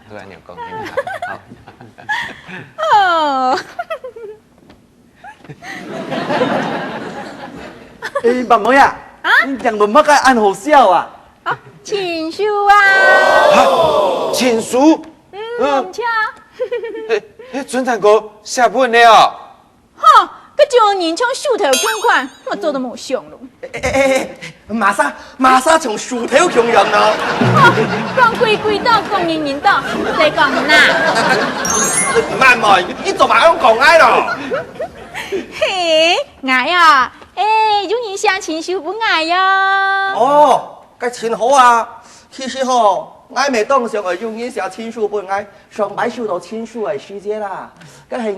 突然有讲，好。哦。慢妹啊，你讲论乜个按好笑啊？啊，情书啊。情书？唔错。村长哥写本的哦。哈，佮将人像手头款款，我做都冇上咯。马莎从薯条穷人咯。讲鬼道，讲人道，在讲哪？慢妹，你做埋香港挨咯？嘿，爱啊！有人写情书不爱呀？哦，该真好啊！其实吼，我未当上会用人写情书本爱，上摆收到情书的时间啦，嗰系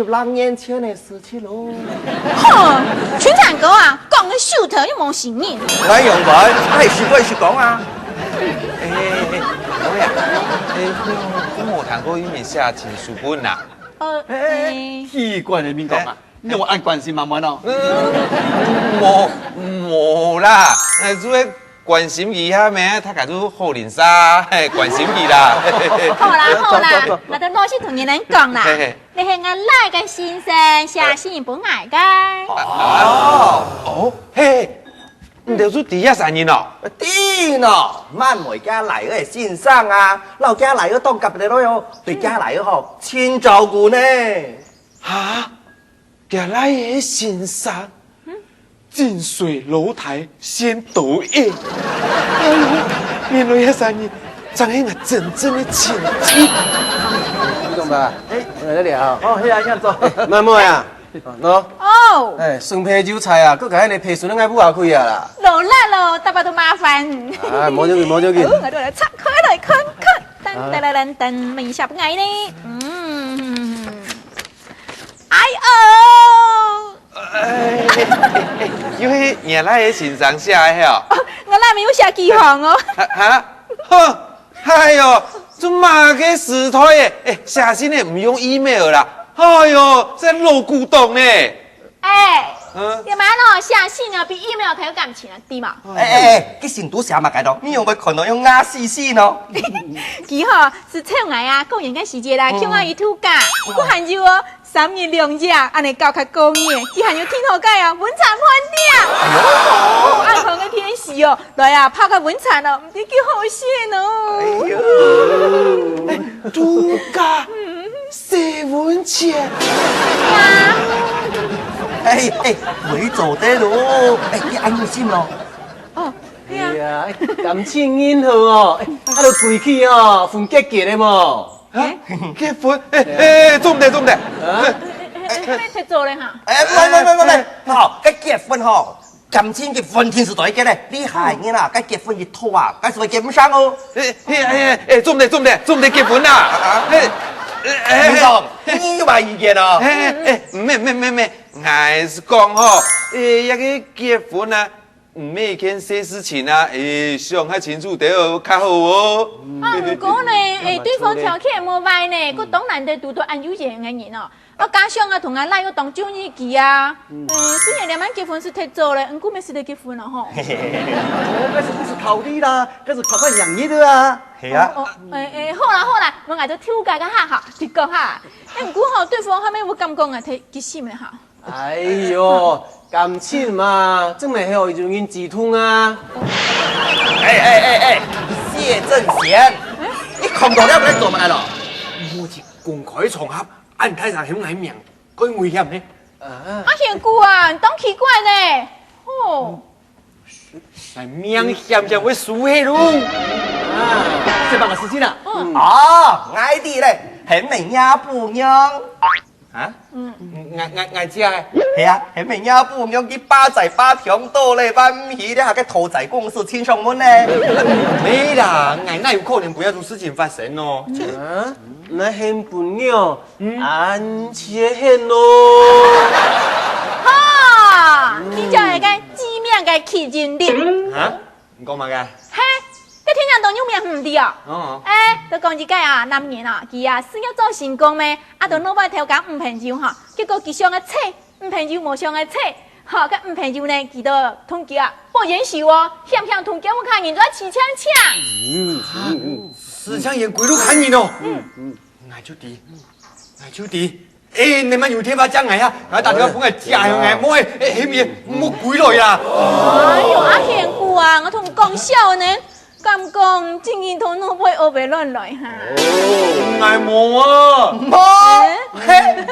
26年前的事情咯。哼，村长哥啊，讲个手头又冇承认。我用佢，係說歸說講啊。我呀，我冇谈过有人写情书本啦。奇怪的民講啊，你我按關心慢慢咯。冇啦，主要关心伊遐咩，他家做好人啥，关心伊啦。好啦，那都老是同人讲啦。你係我赖嘅先生写信本爱嘅。嘿，你就是第一三人哦。啲咯，慢回家嚟嘅先生啊，老家嚟咗當夾你都有，對家嚟咗嗬，千照顧呢。哈，家来嘅先生。近水楼台先得月，哎呦，原来那三年长一个真正的情景。你懂吧？我来这里啊。哦，係啊，一做。妹妹啊，喏。哦。酸啤酒菜啊，佮家迄个皮笋爱补下开啊啦。老啦咯，大把都麻烦。冇要紧，冇要紧。我都来拆开来看看，等，问一下不爱呢？哎呦！因为原来的先生写的哦。我那没有写机房哦。哼，哎呦，这马个时代的，写信的唔用 email 啦。哎呦，这老古董呢。你妈咯写信啊，比 email 还有感情啊，对嘛？佢成都寫乜解咯？你用佢可能用亞視先咯。佢吼是唱愛啊，過年嘅時節啦，向阿姨土假，我還有哦，3日2夜，安尼搞較過年，佢還有天后街啊，文產飯店，暗紅嘅天時哦，來啊泡個文產哦，唔知幾好先哦。土假，洗文錢。會做得咯，你安心咯。哦，係啊。感情因好哦，啊，都跪起哦，分結結的冇。結婚？做唔得。你做咧嚇？唔，好，佢結婚嗬，感情結婚天時代嘅咧，你係嘅啦，佢結婚一拖啊，佢就結唔上哦。做唔得結婚啦。唔講，你有乜意見啊？咩，我是講吼，一個結婚啊，唔咩件小事情啊，上下清楚得較好哦。不過呢，對方條件冇壞呢，佢當然得拄到按有錢嘅人哦。我加上啊，同阿賴個當中日記啊，雖然你們結婚是太早了，不過沒時得結婚了吼。嗰是不是考慮啦？嗰是考慮養兒的啊。係啊。好啦，我嗌咗挑價嘅下嚇，結果嚇，唔過後對方後尾會咁講啊，睇結心咧嚇。哎呦，感情嘛，真係好容易刺痛啊！謝正賢，你看到了唔做乜咯？我是公開場合，按台上響嚟名，佢危險呢？阿賢姑啊，當奇怪呢？哦，係名險就會輸氣咯。這辦個事情啊？哦，愛啲咧，係美亞姑娘。啊？我知啊。係啊，係美亞姑娘啲巴仔巴條多咧，把唔起咧，係個屠宰公司千上門咧。沒啦，那有可能不要做事情發生哦。那很朋友，安切很咯。你就係個知名嘅奇人力。你講乜嘅？嘿，你聽人當有名唔啲啊？都講一個啊，男人啊，佢啊事業做成功咩？都老闆調講唔朋友哈，結果佢上個車，唔朋友冇上個車，個唔朋友呢，佢都同佢啊，不嚴守哦，向同佢我看人做起槍槍。思想也归路看你咯。俺就弟，俺就弟。哎，你们有天把讲俺呀，俺打电话帮俺加油，俺莫迄面莫归来啦。哎呦，阿贤姑啊，我同你讲笑呢，敢讲今日同我会学袂乱来哈。俺莫啊，莫，嘿，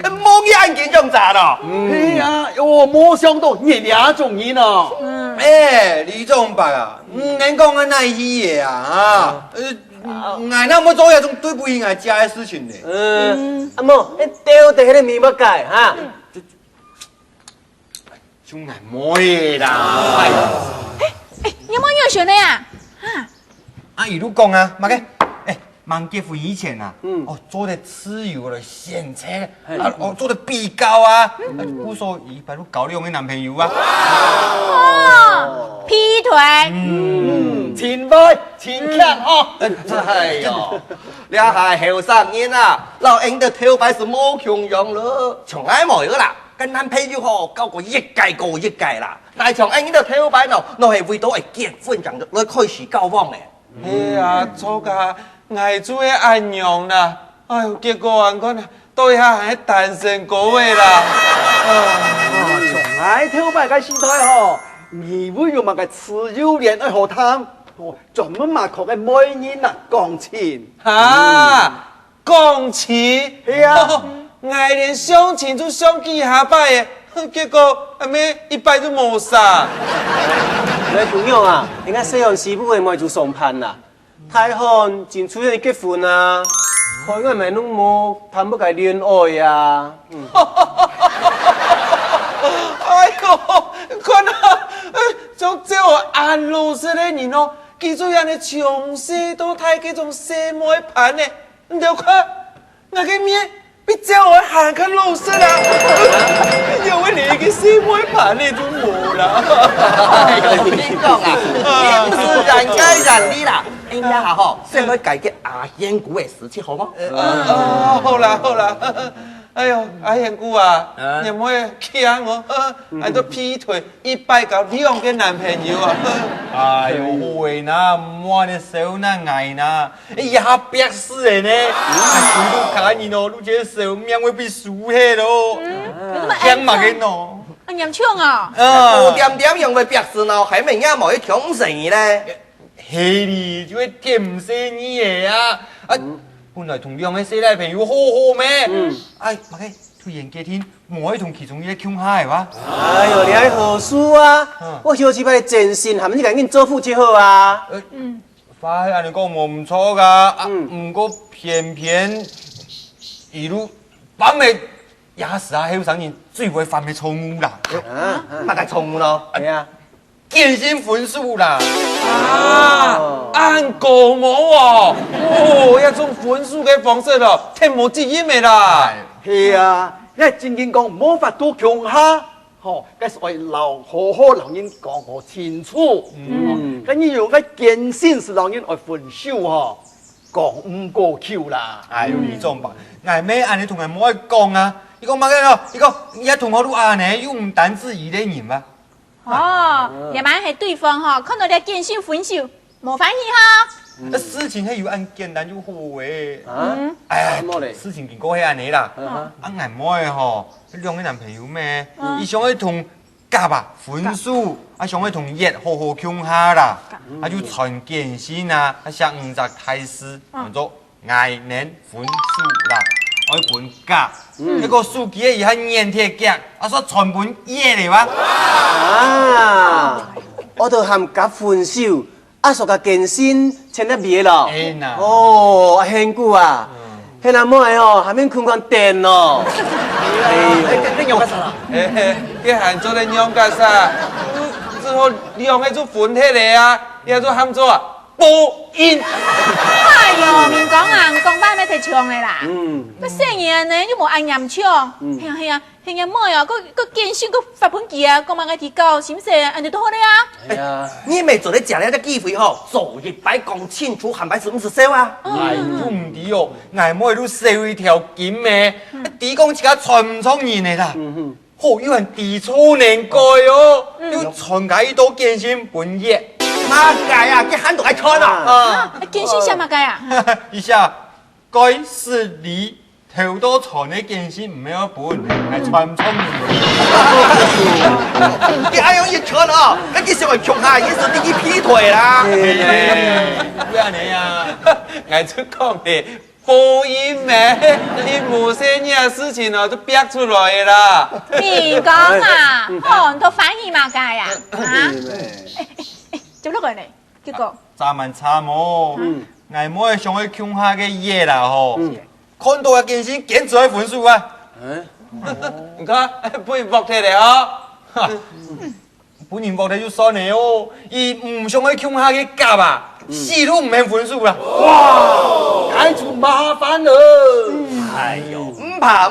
莫眼见种咋咯？哎呀，我没想到你俩种人哦。哎，李总白啊，恁讲俺哪去的啊？俺那么做那种对不起俺家的事情呢。阿莫，你丢在迄个面要改哈？就俺莫的啦。哎，你有没有学的呀？啊，一路讲啊，妈个，哎，忙结婚以前啊，做的豉油的咸菜，做的比高啊，不说一般都搞你的男朋友啊。哦，劈腿。前輩前客哦。哎呦，你还后生人啊，老英的头牌是冇穷用了，从来冇有啦。跟男朋友吼搞過一屆過一屆啦，但係從英的頭牌喏，我係為到係結婚上來開始交往嘅。哎呀，錯噶，捱住嘅安樣啦，哎呦，結果還講對下還單身嗰位啦。從來頭擺個時代吼，你會用乜個自由戀愛好談，專門嘛學個美人啊鋼琴。嚇，鋼琴？係啊。我連相親都相幾下擺嘅，結果阿咩一擺都冇晒。你同樣啊，人家西洋師傅係咪做上盤啊？太韓前出去結婚啊，開個咪攏冇談不計戀愛啊。哎呦，看啊，就只有安老師的人哦，記住人哋從細到大嗰種細妹盤呢，你就看我嘅面。比較我行看老師啦，因為你嘅細妹盤你都冇啦。哎呦，你講啊，應是人家人的啦。應該下吼，先去解決阿賢姑嘅事情好嗎？好啦好啦，哎呦，阿賢姑啊，你唔可以驚我，喺度劈腿100個2個男朋友啊！哎呦，會呐，摸你手那愛呐，哎呀，白死人呢！鬼都看你咯，你這手面會被輸黑咯，香嘛嘅喏。anh nhầm chuông à? 有點點用嘅白事咯，係咪啱冇去強勢咧？係你就會甜死你嘅啊！本來同兩個死奶朋友好好咩？哎，媽嘅，突然間天，我可以同其中一個傾下係哇？哎呦，你還何事啊？我好似把你真心，係咪你趕緊做夫妻好啊？快，按你講我唔錯噶，唔過偏偏一路把尾也是啊，後生人最會犯嘅錯誤啦。乜嘅錯誤咯？係啊。健身分數啦！按過我哦，一種分數嘅方式咯，聽冇知音嘅啦。係啊，因為正經講冇法度強下，吼，嗰所謂好好留人講我清楚。咁你用個健身是留人來分手吼，講唔過橋啦。哎呦，你裝吧，挨咩按你同人冇去講啊？你講乜嘅咯？你講一同學都按呢，又唔單止一個人嘛？哦，也蠻係對方哈，看到你健身分手，冇反應哈。事情係有按簡單就好誒。哎，事情經過係按你啦。挨冇嘅吼，兩個男朋友咩？伊想去同甲啊分手，想去同葉好好傾下啦，就傳健身啊，上5隻態勢，叫做愛能分手啦。愛本甲，一個書記嘅以後粘貼夾，說全本嘢嚟哇！啊，我就含甲分手，說甲健身穿得別咯。哦，阿賢姑啊，現在冇哦，下面困電咯。你用乜事啊？佢喊做你用㗎啥？之後用喺做分體嚟啊，又做喊做啊播音。哎呦，明講啊，講班咩提槍嘅啦？個細嘢呢，你冇按嚴槍。係啊係啊，係啊妹啊，個健身個發本機啊，講埋個提高，是唔是？按住都好咧啊。你咪做你食了個機會吼，做一擺講清楚，係咪是唔是笑啊？哎，都唔知哦，挨妹都燒一條筋咩？地講自家傳唔出人嚟啦。好，有人地錯難改哦，要傳解多健身本業。马街啊，佢喊到爱穿啊！建新什么街啊？一下该是你头多床的健身唔要本，系穿唔冲佢爱用一穿啊，佢佢上嚟窮下，已經是第一劈腿啦。不要你啊！俺就讲的播音咩，你某些嘢事情哦都憋出来的啦。你讲啊，哦，都反义嘛街啊？啊？做乜鬼呢？結果咱們差冇，俺冇上去鄉下嘅嘢啦吼，看到嘅健身簡直係分數啊！你看，不然搏踢嚟啊！本人搏睇就算你哦，伊唔上去鄉下嘅夾啊，死都唔免分數啦！哇，太出麻烦了。哎呦，唔怕，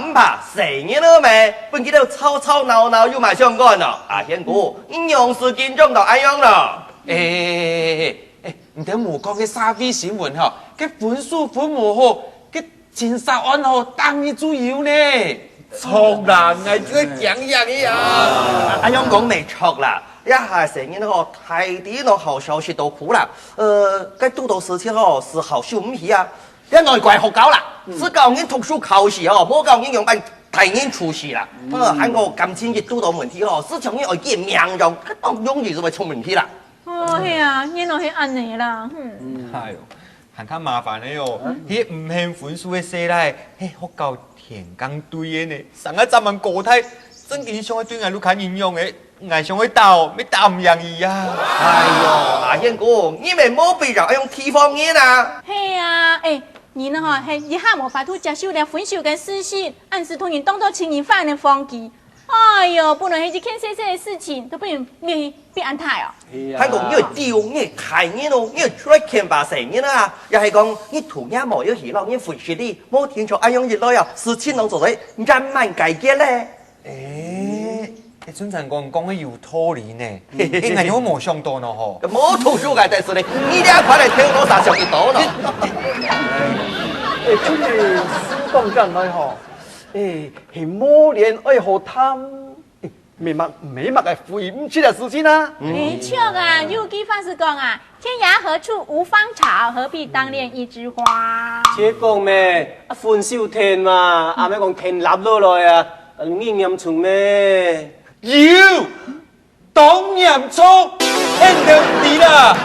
成日都未，本記到吵吵鬧鬧要埋相干咯。阿賢哥，應用是見中就愛用咯。唔得無講嘅沙飛新聞嗬，嘅分數分無好，嘅前殺案嗬當你主要呢。錯啦，係這個講樣嘅呀！阿勇講沒錯啦，一下成日嗬睇啲咯好消息都苦啦。嘅督導事情嗬是好少唔起啊，一外怪學搞啦，只教人讀書考試嗬，冇教人用辦提人出事啦。喺我今次嘅督導問題嗬，市場嘅外見命用，當容易就會出問題啦。哦，係啊，原來係安尼啦。係哦，很較麻煩嘅哦，迄唔限分數嘅事來，迄學校田江對嘅呢，上一咱們個體真見上去對俺都看應用嘅，俺上去鬥，咩鬥唔容易啊！哎呦，阿賢哥，你咪冇必要用地方言啊！係啊，你呢係一下無法度接受了分手嘅事實，暗示同人當作情人犯嘅放棄。哎呦，不能係一件細細嘅事情，都不如變安泰哦。喺講要丟你睇你咯，你出來見把成日啦，又係講你同樣冇要起落，你回事啲，冇聽錯阿勇熱來啊，事情攏做嚟人慢解決咧。你尊陳講嘅有道理呢，應該有冇想到呢嗬？冇圖書嘅但是你兩塊嚟聽我啥上一刀咯。出嚟施工緊來嗬。係磨練愛好貪，明白嘅回唔出嘅事情啊！沒錯啊，有句話是講啊，天涯何處無芳草，何必當戀一枝花。這講咩？啊分手天嘛，阿咩講天立落來啊，應驗從咩？要當年初聽到你啦。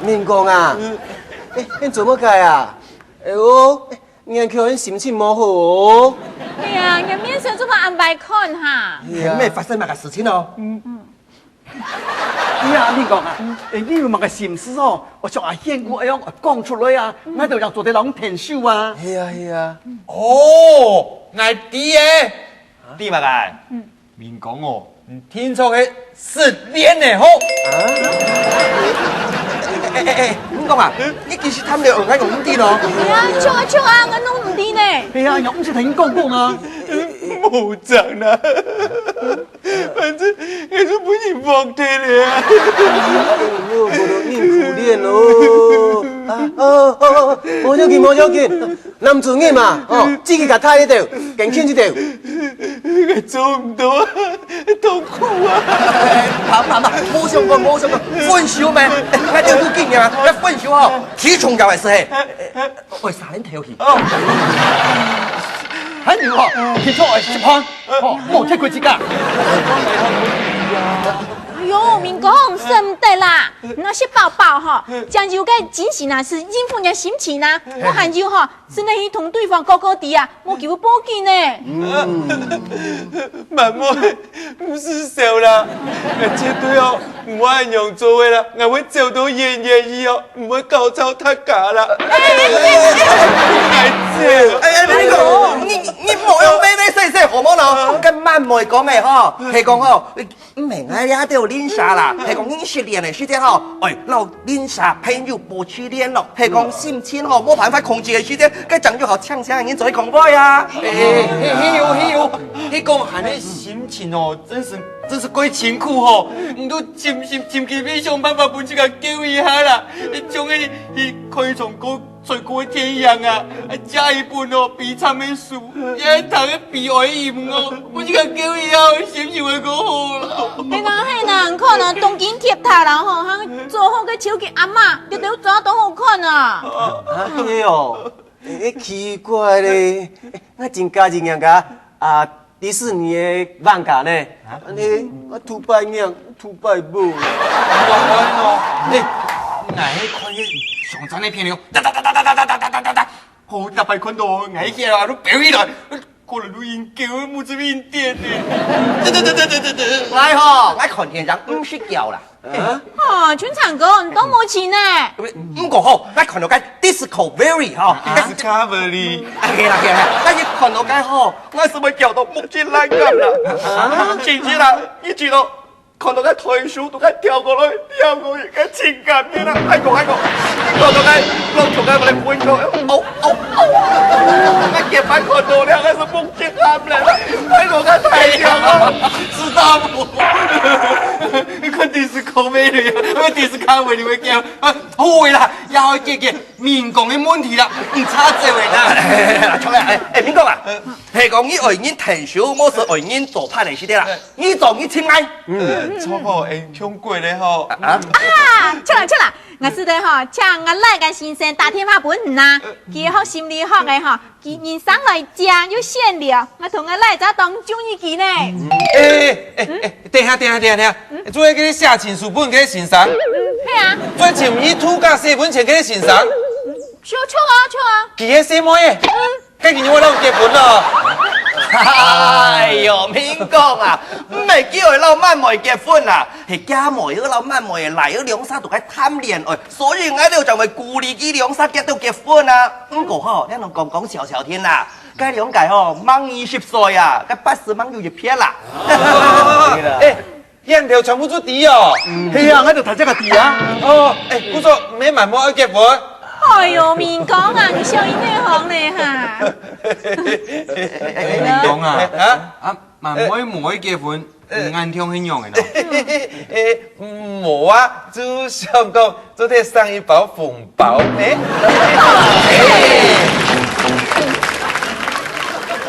面講啊，你做乜計啊？哎呦，你叫人心情冇好。哎呀，人面上做乜安排看哈？係咩發生乜嘅事情咯？哎呀，你講啊，你有乜嘅心事哦？我想阿賢哥樣講出來啊，我就讓做啲人聽手啊。係啊。哦，我知嘅，啲乜嘅？面講哦，聽錯嘅失戀嘅好。咁講啊，呢件事貪你用喺用啲咯。係啊，錯啊，我都唔知呢。係啊，又唔識聽講啊。冇講啦，反正也是不你放棄了呀。你可憐哦。冇要緊，男主人嘛，自己甲睇呢條，勁輕呢條。我做唔到啊，痛苦啊！冇想過，分手咩？我哋都見嘅，一分手嗬，體重又係事，我係殺人條氣。喺你喎，結束我10項，冇踢佢自家。哎呦，明公捨唔得啦，那些寶寶哈，將就該進行啊，是應付人心情啊。我喊就哈，是你同對方高高低啊，我叫佢報警呢。慢慢唔是笑啦，我絕對哦唔會用做嘅啦，我會做到樣意哦，唔會搞臭他假啦。你冇用咩細好冇咯？今晚唔係講嘅嗬，係講嗬，唔明啊，你都要練下啦，係講你失戀嘅時間嗬，老練下朋友不去練咯，係講心情嗬冇辦法控制嘅時間，該整就好嗆嗆人再講過呀。嘿呦，你講喊你心情哦，真是鬼辛苦哦，唔都潛去想辦法幫自己救一下啦，將佢可以從高最高嘅天陽啊，加一本哦比參嘅書，一頭嘅比愛鹽哦，幫自己救一下，心情會那个好了。嘿呐，可能当今贴塔啦吼，做好个手给阿嬷，就得抓都好看啊。嘿哦，奇怪咧，我真家人样个迪士尼的漫画呢，安尼我土拜娘土拜母。俺看迄上阵的片了，哒，好特别看到俺起来都飙起来，过来录音叫我母子面点的。来吼，我看见人唔识叫啦。哦，全场哥，你都冇钱呢？唔过好，我看到个 Discovery 吼，Discovery，係啦，我一看到個吼，我是咪叫到目眩眼咁啦？知唔知啦？一知道看到個台柱都係跳過去，個情感嘅啦，睇過，看到個落從個我哋半個，我結婚看到咧，我是目眩眼咧，睇過個太跳咯，知道不？你看Discovery，我Discovery會叫，好嘅啦，又去解決面講嘅問題啦，唔差這位啦。錯啦，邊個啊？係講你愛人提手，我是愛人做派嚟是啲啦，你做你親愛。錯過會唱過咧吼。出啦！我是的吼，請我來個先生打電話本呐，佢學心理學嘅吼，佢人生來講有限了，我同我來咗當中醫期呢。等下，做迄個寫情書本，佢欣賞。係啊，做情意圖甲寫本錢，佢欣賞。唱啊！佢迄寫乜嘢？今年我老結婚咯。哎呦，免講啊，唔係叫佢老媽妹結婚啊，係家妹嗰老媽妹嚟咗兩三度喺貪戀愛，所以我哋就咪故意佢兩三日都結婚啊。唔過嗬，你同講笑天啦，嗰兩屆嗬滿20歲啊，嗰80蚊要一片啦。人條全部做啲哦。係啊，我就睇這個字啊。姑嫂唔係問我結婚。哎呦，面講啊，你笑呢行咧嚇。面講啊，問妹結婚，眼聽很用嘅咯。冇啊，就想講昨天送一包紅包呢。